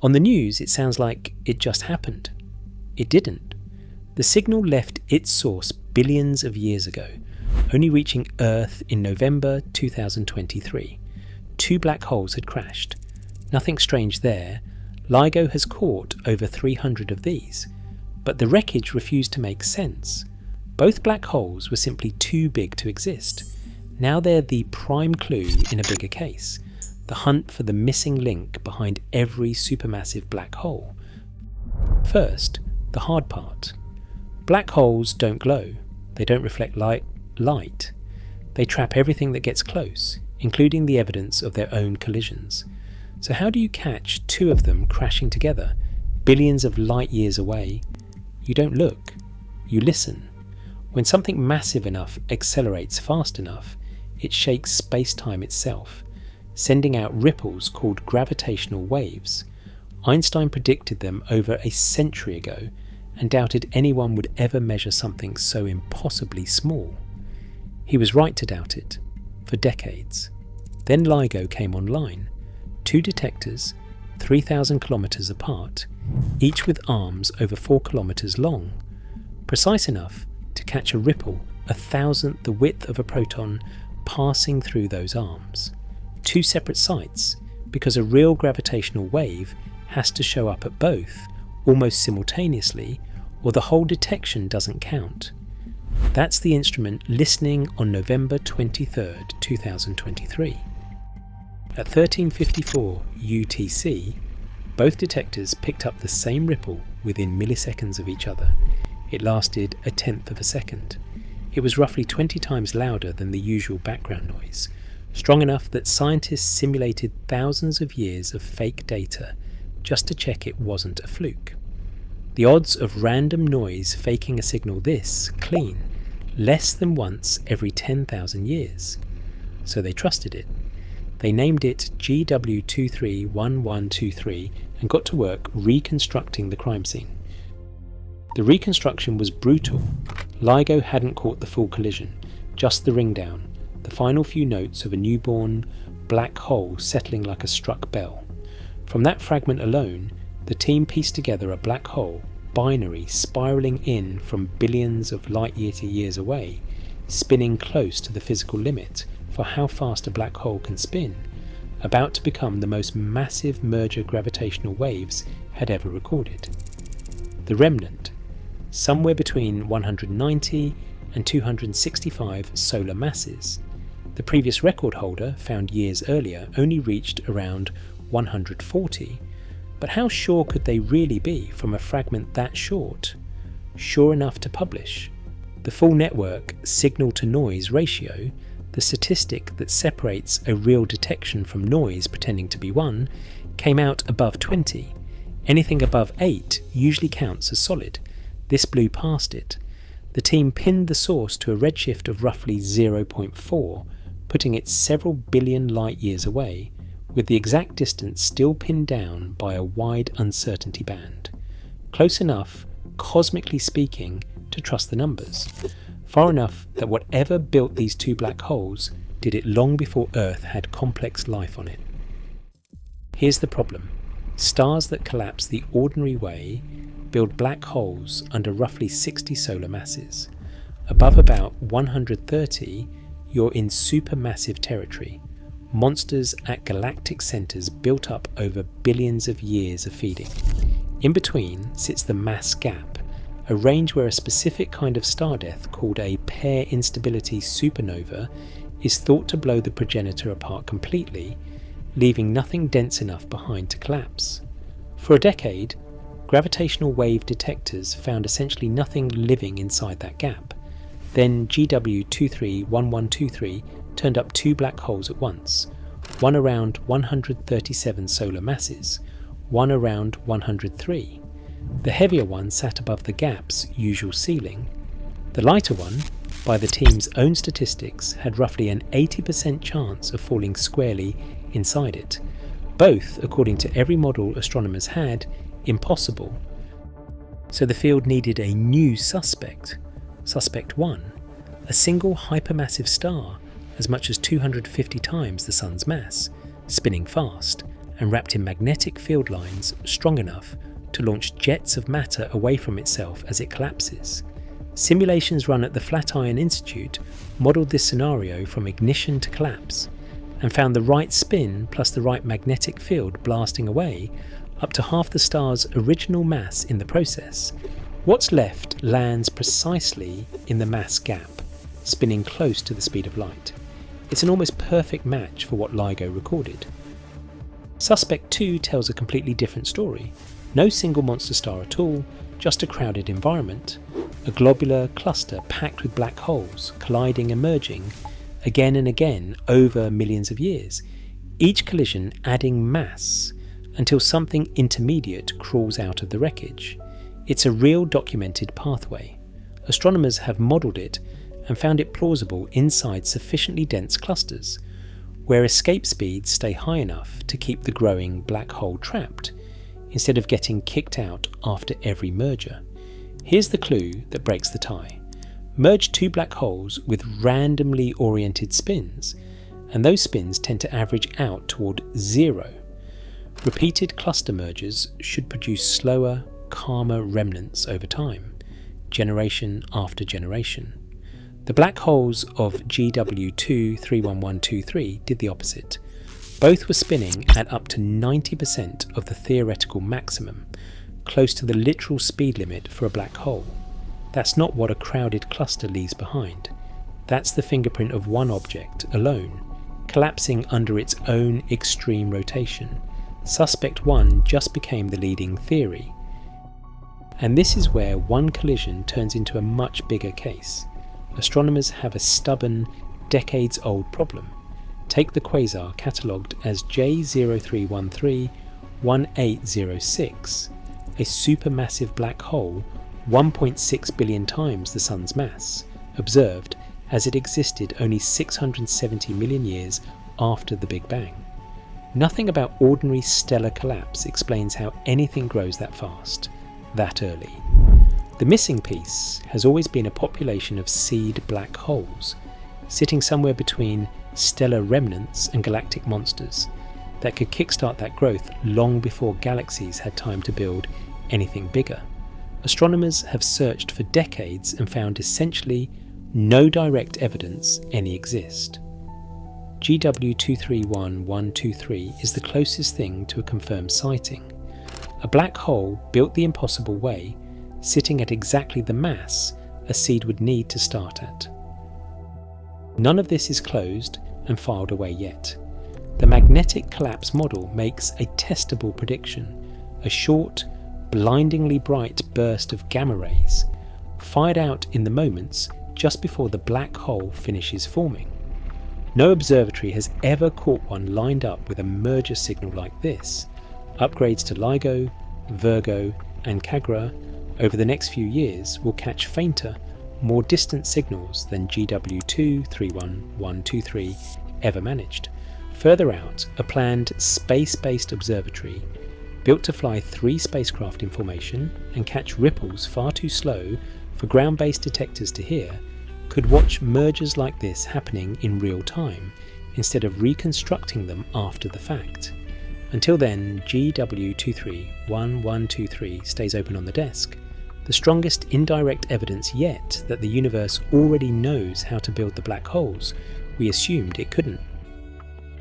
On the news, it sounds like it just happened. It didn't. The signal left its source billions of years ago, only reaching Earth in November 2023. 2 black holes had crashed. Nothing strange there. LIGO has caught over 300 of these, but the wreckage refused to make sense. Both black holes were simply too big to exist. Now they're the prime clue in a bigger case, the hunt for the missing link behind every supermassive black hole. First, the hard part. Black holes don't glow. They don't reflect light. They trap everything that gets close, including the evidence of their own collisions. So how do you catch 2 of them crashing together, billions of light years away? You don't look. You listen. When something massive enough accelerates fast enough, it shakes space-time itself, sending out ripples called gravitational waves. Einstein predicted them over a century ago and doubted anyone would ever measure something so impossibly small. He was right to doubt it, for decades. Then LIGO came online. 2 detectors, 3,000 kilometers apart, each with arms over 4 kilometers long, precise enough to catch a ripple 1,000th the width of a proton passing through those arms. 2 separate sites, because a real gravitational wave has to show up at both almost simultaneously, or the whole detection doesn't count. That's the instrument listening on November 23rd, 2023. At 13:54 UTC, both detectors picked up the same ripple within milliseconds of each other. It lasted 1/10 of a second. It was roughly 20 times louder than the usual background noise, strong enough that scientists simulated thousands of years of fake data just to check it wasn't a fluke. The odds of random noise faking a signal this clean, less than once every 10,000 years. So they trusted it. They named it GW231123 and got to work reconstructing the crime scene. The reconstruction was brutal. LIGO hadn't caught the full collision, just the ring down, the final few notes of a newborn black hole settling like a struck bell. From that fragment alone, the team pieced together a black hole, binary, spiralling in from billions of light-years away, spinning close to the physical limit for how fast a black hole can spin, about to become the most massive merger gravitational waves had ever recorded. The remnant, somewhere between 190 and 265 solar masses. The previous record holder, found years earlier, only reached around 140, but how sure could they really be from a fragment that short? Sure enough to publish. The full network signal-to-noise ratio, the statistic that separates a real detection from noise pretending to be 1, came out above 20. Anything above 8 usually counts as solid. This blew past it. The team pinned the source to a redshift of roughly 0.4, putting it several billion light years away, with the exact distance still pinned down by a wide uncertainty band. Close enough, cosmically speaking, to trust the numbers. Far enough that whatever built these 2 black holes did it long before Earth had complex life on it. Here's the problem. Stars that collapse the ordinary way build black holes under roughly 60 solar masses. Above about 130, you're in supermassive territory. Monsters at galactic centres built up over billions of years of feeding. In between sits the mass gap, a range where a specific kind of star death called a pair instability supernova is thought to blow the progenitor apart completely, leaving nothing dense enough behind to collapse. For a decade, gravitational wave detectors found essentially nothing living inside that gap. Then GW231123 turned up 2 black holes at once, one around 137 solar masses, one around 103. The heavier one sat above the gap's usual ceiling. The lighter one, by the team's own statistics, had roughly an 80% chance of falling squarely inside it. Both, according to every model astronomers had, impossible. So the field needed a new suspect. Suspect 1, a single hypermassive star, as much as 250 times the Sun's mass, spinning fast, and wrapped in magnetic field lines strong enough to launch jets of matter away from itself as it collapses. Simulations run at the Flatiron Institute modelled this scenario from ignition to collapse, and found the right spin plus the right magnetic field blasting away up to half the star's original mass in the process. What's left lands precisely in the mass gap, spinning close to the speed of light. It's an almost perfect match for what LIGO recorded. Suspect 2 tells a completely different story. No single monster star at all, just a crowded environment. A globular cluster packed with black holes, colliding and merging again and again over millions of years, each collision adding mass until something intermediate crawls out of the wreckage. It's a real documented pathway. Astronomers have modelled it and found it plausible inside sufficiently dense clusters, where escape speeds stay high enough to keep the growing black hole trapped, instead of getting kicked out after every merger. Here's the clue that breaks the tie. Merge two black holes with randomly oriented spins, and those spins tend to average out toward zero. Repeated cluster mergers should produce slower, calmer remnants over time, generation after generation. The black holes of GW2 31123 did the opposite. Both were spinning at up to 90% of the theoretical maximum, close to the literal speed limit for a black hole. That's not what a crowded cluster leaves behind. That's the fingerprint of one object alone, collapsing under its own extreme rotation. Suspect 1 just became the leading theory. And this is where one collision turns into a much bigger case. Astronomers have a stubborn, decades-old problem. Take the quasar catalogued as J03131806, a supermassive black hole 1.6 billion times the Sun's mass, observed as it existed only 670 million years after the Big Bang. Nothing about ordinary stellar collapse explains how anything grows that fast, that early. The missing piece has always been a population of seed black holes, sitting somewhere between stellar remnants and galactic monsters, that could kickstart that growth long before galaxies had time to build anything bigger. Astronomers have searched for decades and found essentially no direct evidence any exist. GW231123 is the closest thing to a confirmed sighting. A black hole built the impossible way, sitting at exactly the mass a seed would need to start at. None of this is closed and filed away yet. The magnetic collapse model makes a testable prediction, a short, blindingly bright burst of gamma rays, fired out in the moments just before the black hole finishes forming. No observatory has ever caught one lined up with a merger signal like this. Upgrades to LIGO, Virgo and Cagra over the next few years will catch fainter, more distant signals than GW2 31123 ever managed. Further out, a planned space-based observatory, built to fly 3 spacecraft in formation and catch ripples far too slow for ground-based detectors to hear, could watch mergers like this happening in real time, instead of reconstructing them after the fact. Until then, GW231123 stays open on the desk, the strongest indirect evidence yet that the universe already knows how to build the black holes we assumed it couldn't.